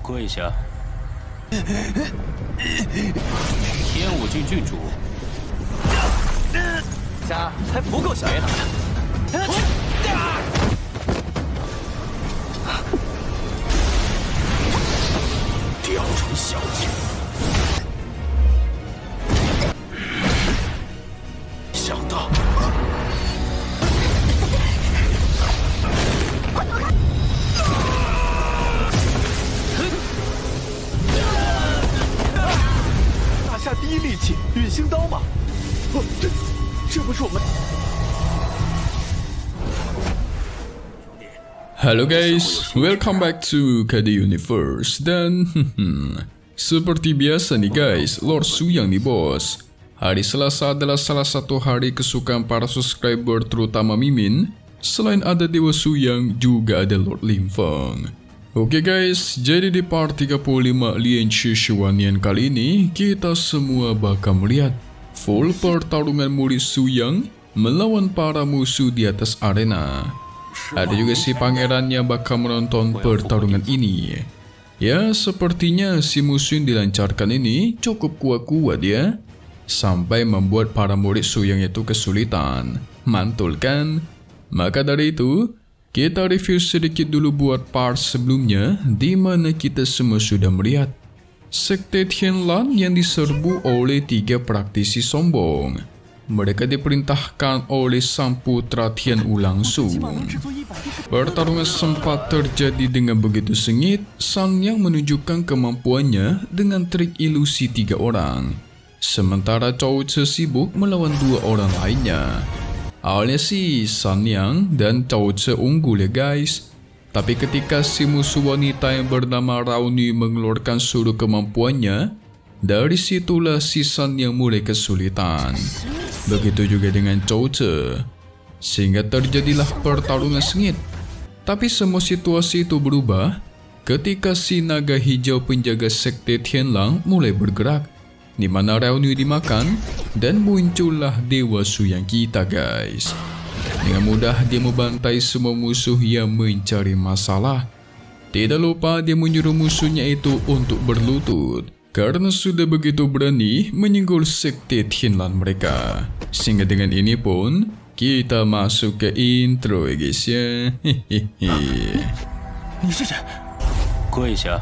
跪下！天武郡郡主，家还不够小爷打的。雕虫小技，想到。 打下第一利器陨星刀吗？哦，这不是我们。 Halo guys, welcome back to KD Universe. Dan seperti biasa nih guys, Lord Suyang nih bos. Hari Selasa adalah salah satu hari kesukaan para subscriber terutama Mimin. Selain ada Dewa Suyang, juga ada Lord Lim Feng. Oke guys, jadi di part 35 Lian Shi Shuanian kali ini, kita semua bakal melihat full pertarungan murid Suyang melawan para musuh di atas arena. Ada juga si pangeran yang bakal menonton pertarungan ini. Ya, sepertinya si musuh yang dilancarkan ini cukup kuat-kuat ya, sampai membuat para murid Suyang itu kesulitan. Mantul kan? Maka dari itu, kita review sedikit dulu buat part sebelumnya, di mana kita semua sudah melihat Sekte Tianlan yang diserbu oleh 3 praktisi sombong. Mereka diperintahkan oleh Sang Putra Tian Wu langsung. Pertarungan sempat terjadi dengan begitu sengit. Sang Yang menunjukkan kemampuannya dengan trik ilusi 3 orang. Sementara Cao Ce sibuk melawan 2 orang lainnya. Awalnya sih San Yang dan Cao Ce unggul ya guys. Tapi ketika si musuh wanita yang bernama Rauni mengeluarkan seluruh kemampuannya, dari situlah si San Yang mulai kesulitan. Begitu juga dengan Cao Ce. Sehingga terjadilah pertarungan sengit. Tapi semua situasi itu berubah ketika si naga hijau penjaga Sekte Tianlang mulai bergerak, di mana Rauni dimakan dan muncullah Dewa Suyang kita guys. Dengan mudah dia membantai semua musuh yang mencari masalah. Tidak lupa dia menyuruh musuhnya itu untuk berlutut, karena sudah begitu berani menyenggol Sekte Tianlan mereka. Sehingga dengan ini pun kita masuk ke intro ya guys ya. Hehehe. 你是谁？跪下！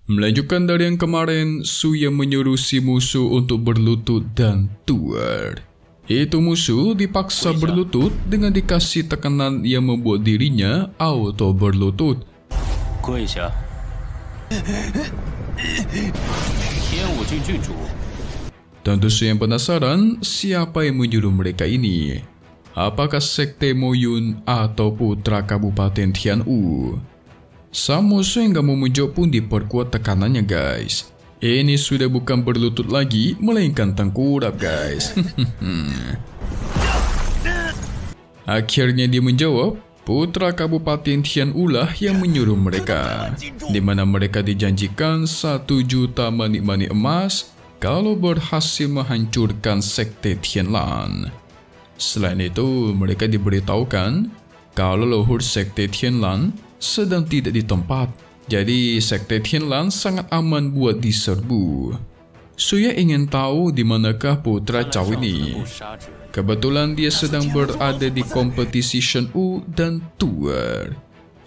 Melanjutkan dari yang kemarin, Suyang menyuruh si musuh untuk berlutut dan tuar. Itu musuh dipaksa berlutut dengan dikasih tekanan yang membuat dirinya auto berlutut. 跪下！天武郡郡主， Tentu Suyang penasaran siapa yang menyuruh mereka ini. Apakah Sekte Moyun atau Putra Kabupaten Tianwu? Sang musuh yang gak mau menjawab pun diperkuat tekanannya guys. Ini sudah bukan berlutut lagi, melainkan tengkurap guys. Akhirnya dia menjawab, Putra Kabupaten Tianwu lah yang menyuruh mereka, di mana mereka dijanjikan 1 juta manik-manik emas kalau berhasil menghancurkan Sekte Tianlan. Selain itu, mereka diberitahukan kalau luhur Sekte Tianlan sedang tidak di tempat, jadi Sekte Tianlan sangat aman buat diserbu. Suyang ingin tahu di manakah Putra Cao ini. Kebetulan dia sedang berada di kompetisi Shen Wu dan tuar.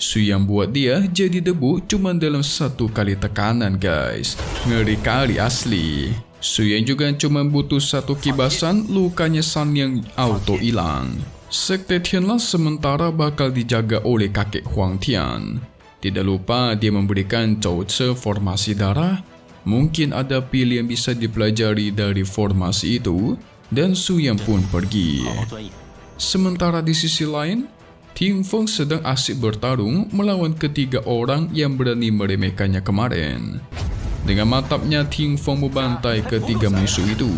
Suyang buat dia jadi debu cuma dalam 1 kali tekanan guys. Ngeri kali asli. Suyang juga cuma butuh 1 kibasan, lukanya San Yang auto hilang. Sekte Tianlan sementara bakal dijaga oleh kakek Huang Tian. Tidak lupa dia memberikan Cao Ce formasi darah. Mungkin ada pil yang bisa dipelajari dari formasi itu, dan Suyang pun pergi. Sementara di sisi lain, Ting Feng sedang asik bertarung melawan ketiga orang yang berani meremehkannya kemarin. Dengan mantapnya Ting Feng membantai ketiga musuh itu.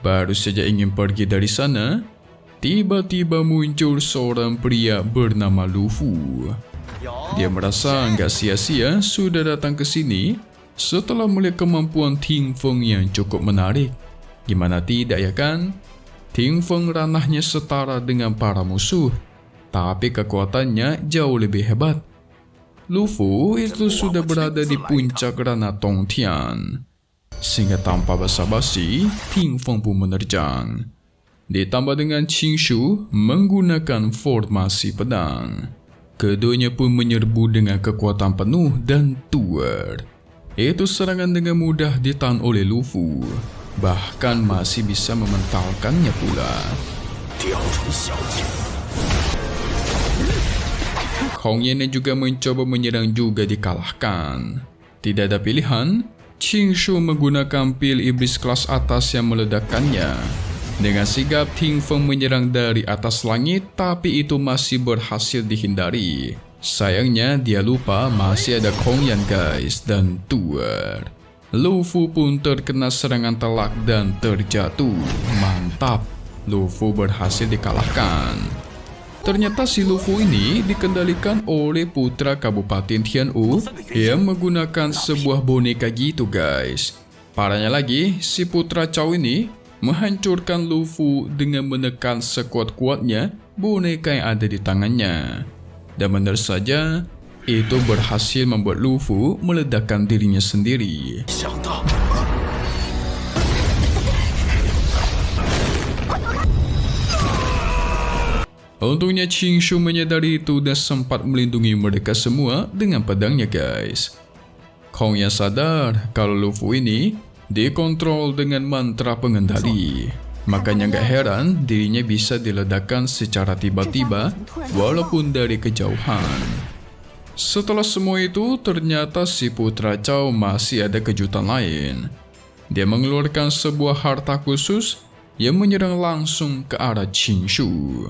Baru saja ingin pergi dari sana, tiba-tiba muncul seorang pria bernama Lu Fu. Dia merasa nggak sia-sia sudah datang ke sini setelah melihat kemampuan Ting Feng yang cukup menarik. Gimana tidak ya kan? Ting Feng ranahnya setara dengan para musuh, tapi kekuatannya jauh lebih hebat. Lu Fu itu sudah berada di puncak ranah Tongtian, sehingga tanpa basa-basi, Ting Feng pun menerjang. Ditambah dengan Qing Shu menggunakan formasi pedang. Keduanya pun menyerbu dengan kekuatan penuh dan tuer. Itu serangan dengan mudah ditahan oleh Lu Fu, bahkan masih bisa mementalkannya pula. Hong Yan juga mencoba menyerang juga dikalahkan. Tidak ada pilihan, Qing Shu menggunakan pil iblis kelas atas yang meledakkannya. Dengan sigap Ting Feng menyerang dari atas langit, tapi itu masih berhasil dihindari. Sayangnya dia lupa masih ada Hong Yan guys, dan tuer. Lu Fu pun terkena serangan telak dan terjatuh. Mantap, Lu Fu berhasil dikalahkan. Ternyata si Lu Fu ini dikendalikan oleh putra Kabupaten Tianwu yang menggunakan sebuah boneka gitu guys. Parahnya lagi, si putra Cao ini menghancurkan Lu Fu dengan menekan sekuat-kuatnya boneka yang ada di tangannya. Dan benar saja, itu berhasil membuat Lu Fu meledakkan dirinya sendiri. Untungnya Qing Shu menyadari itu dan sempat melindungi mereka semua dengan pedangnya guys. Hong Yan sadar kalau Lu Fu ini dikontrol dengan mantra pengendali. Makanya gak heran dirinya bisa diledakkan secara tiba-tiba walaupun dari kejauhan. Setelah semua itu, ternyata si putra Cao masih ada kejutan lain. Dia mengeluarkan sebuah harta khusus yang menyerang langsung ke arah Qing Shu.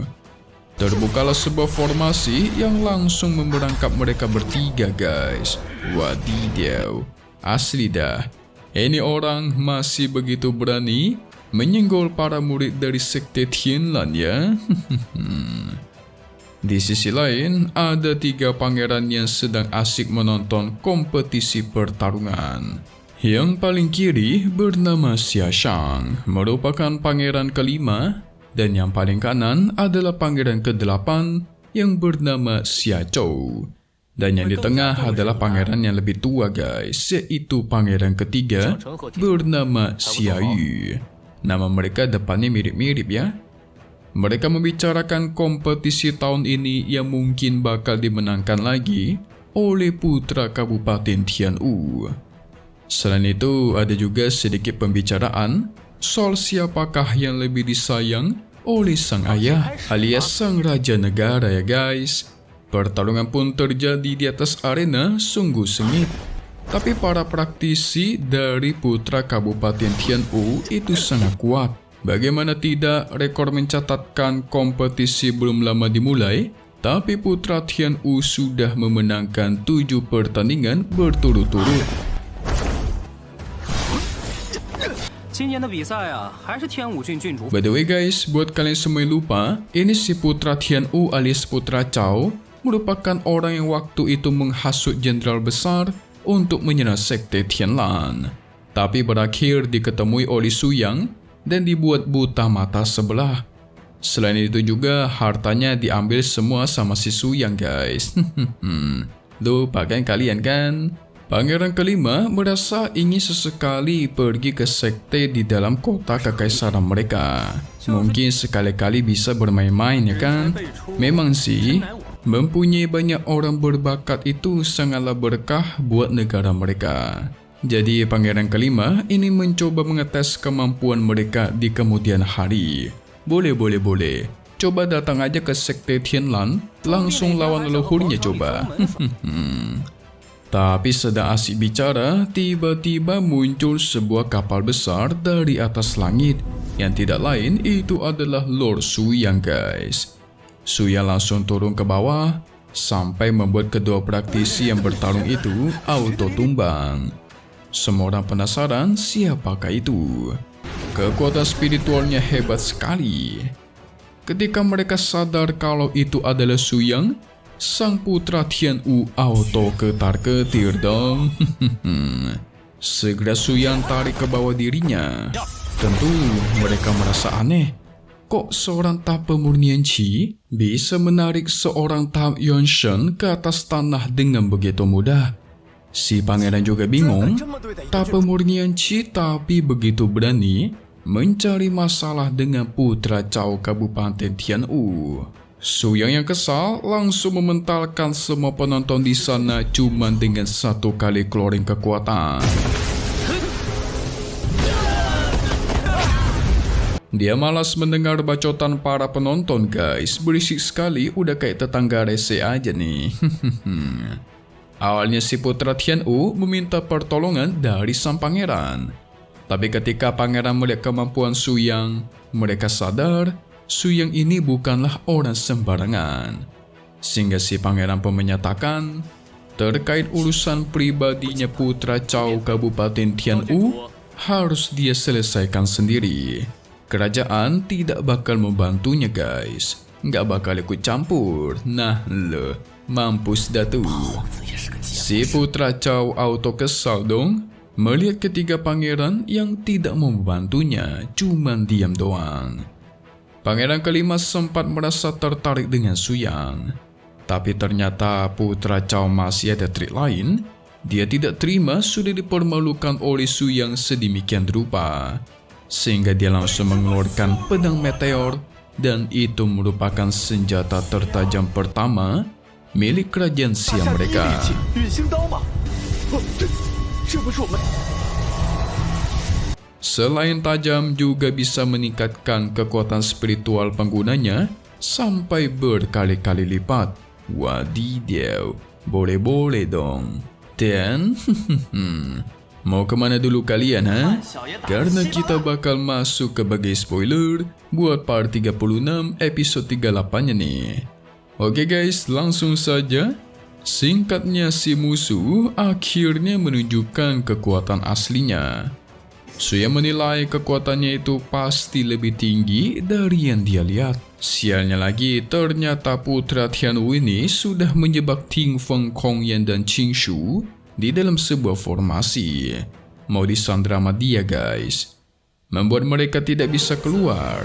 Terbukalah sebuah formasi yang langsung memberangkap mereka bertiga guys. Wadidaw, asli dah. Ini orang masih begitu berani menyenggol para murid dari sekte Tianlan ya. Di sisi lain, ada 3 pangeran yang sedang asik menonton kompetisi pertarungan. Yang paling kiri bernama Xia Shang, merupakan pangeran kelima, dan yang paling kanan adalah pangeran ke-8 yang bernama Xia Zhou. Dan yang di tengah adalah pangeran yang lebih tua guys, yaitu pangeran ketiga bernama Xia Yu. Nama mereka depannya mirip-mirip ya. Mereka membicarakan kompetisi tahun ini yang mungkin bakal dimenangkan lagi oleh putra Kabupaten Tianwu. Selain itu, ada juga sedikit pembicaraan soal siapakah yang lebih disayang oleh sang ayah alias sang raja negara ya guys. Pertarungan pun terjadi di atas arena sungguh sengit. Tapi para praktisi dari putra Kabupaten Tianwu itu sangat kuat. Bagaimana tidak, rekor mencatatkan kompetisi belum lama dimulai, tapi putra Tianwu sudah memenangkan 7 pertandingan berturut-turut. By the way guys, buat kalian semua yang lupa, ini si putra Tianwu alias putra Cao merupakan orang yang waktu itu menghasut jenderal besar untuk menyerang sekte Tianlan, tapi berakhir diketemui oleh Su Yang dan dibuat buta mata sebelah. Selain itu juga hartanya diambil semua sama si Su Yang guys. Lupa kan kalian kan? Pangeran kelima merasa ingin sesekali pergi ke sekte di dalam kota kekaisaran mereka. Mungkin sekali-kali bisa bermain-main ya kan? Memang sih, mempunyai banyak orang berbakat itu sangatlah berkah buat negara mereka. Jadi pangeran kelima ini mencoba mengetes kemampuan mereka di kemudian hari. Boleh. Coba datang aja ke sekte Tianlan, langsung lawan leluhurnya coba. Tapi sedang asik bicara, tiba-tiba muncul sebuah kapal besar dari atas langit. Yang tidak lain itu adalah Lord Su Yang guys. Su Yang langsung turun ke bawah, sampai membuat kedua praktisi yang bertarung itu auto tumbang. Semua orang penasaran siapakah itu. Kekuatan spiritualnya hebat sekali. Ketika mereka sadar kalau itu adalah Su Yang, sang putra Tianwu auto ketar-ketir dong. Segera Su Yang tarik ke bawah dirinya. Tentu mereka merasa aneh. Kok seorang tahap pemurnian Qi bisa menarik seorang tahap Yuanshen ke atas tanah dengan begitu mudah? Si pangeran juga bingung. Tahap pemurnian Qi tapi begitu berani mencari masalah dengan putra Cao Kabupaten Tianwu. Suyang yang kesal langsung mementalkan semua penonton di sana cuma dengan satu kali keluarin kekuatan. Dia malas mendengar bacotan para penonton guys, berisik sekali, udah kayak tetangga rese aja nih. Awalnya si putra Tianwu meminta pertolongan dari sang pangeran. Tapi ketika pangeran melihat kemampuan Suyang, mereka sadar Suyang ini bukanlah orang sembarangan. Sehingga si pangeran pun menyatakan, terkait urusan pribadinya putra Cao Kabupaten Tianwu, harus dia selesaikan sendiri. Kerajaan tidak bakal membantunya guys, nggak bakal ikut campur. Nah lo, mampus dah tu. Si putra Cao auto kesal dong, melihat ketiga pangeran yang tidak mau membantunya, cuman diam doang. Pangeran kelima sempat merasa tertarik dengan Suyang, tapi ternyata putra Cao masih ada trik lain. Dia tidak terima sudah dipermalukan oleh Suyang sedemikian rupa, sehingga dia langsung mengeluarkan pedang meteor, dan itu merupakan senjata tertajam pertama milik kerajaan Xia mereka. Selain tajam, juga bisa meningkatkan kekuatan spiritual penggunanya sampai berkali-kali lipat. Wadidaw, boleh-boleh dong. Dan mau kemana dulu kalian ha? Karena kita bakal masuk ke bagian spoiler buat part 36 episode 38-nya nih. Oke guys, langsung saja. Singkatnya, si musuh akhirnya menunjukkan kekuatan aslinya. Suyang menilai kekuatannya itu pasti lebih tinggi dari yang dia lihat. Sialnya lagi, ternyata putra Tianwu ini sudah menjebak Ting Feng, Kong Yan dan Qing Shu di dalam sebuah formasi. Mau disandra sama dia guys, membuat mereka tidak bisa keluar.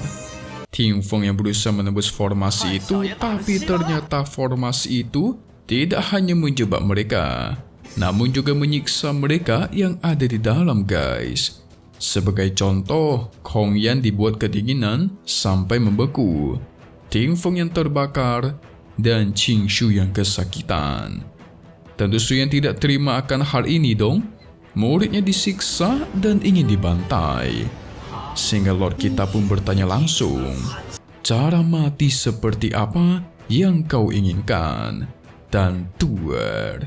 Ting Feng yang berusaha menembus formasi itu, tapi ternyata formasi itu tidak hanya menjebak mereka, namun juga menyiksa mereka yang ada di dalam guys. Sebagai contoh, Kong Yan dibuat kedinginan sampai membeku, Ting Feng yang terbakar, dan Qing Shu yang kesakitan. Tentu Suyang tidak terima akan hal ini dong. Muridnya disiksa dan ingin dibantai. Sehingga Lord kita pun bertanya langsung, cara mati seperti apa yang kau inginkan? Dan tuar,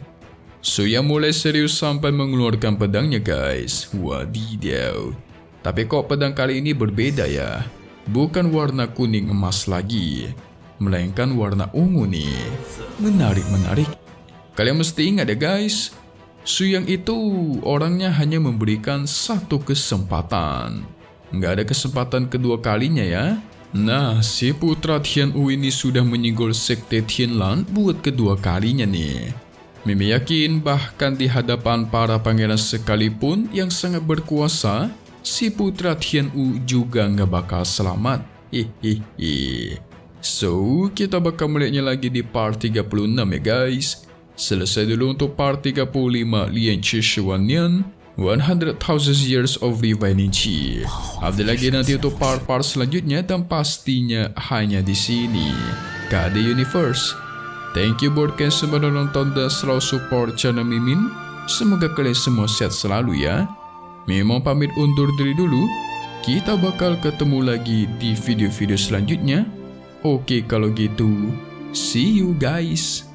Suyang mulai serius sampai mengeluarkan pedangnya guys. Wadidaw. Tapi kok pedang kali ini berbeda ya? Bukan warna kuning emas lagi, melainkan warna ungu nih. Menarik. Kalian mesti ingat ya guys, Suyang itu orangnya hanya memberikan satu kesempatan. Nggak ada kesempatan kedua kalinya ya. Nah, si putra Tianwu ini sudah menyinggol sekte Tianlan buat kedua kalinya nih. Mimi yakin bahkan di hadapan para pangeran sekalipun yang sangat berkuasa, si putra Tianwu juga nggak bakal selamat. So, kita bakal melihatnya lagi di part 36 ya guys. Selesai dulu untuk part 35 Lian Qi Shiwan Nian 100,000 Years of Revining Qi. Update lagi nanti untuk part-part selanjutnya, dan pastinya hanya di sini KD Universe. Thank you buat kalian semua yang nonton dan selalu support channel Mimin. Semoga kalian semua sehat selalu ya. Mimin pamit undur diri dulu. Kita bakal ketemu lagi di video-video selanjutnya. Oke kalau gitu, see you guys.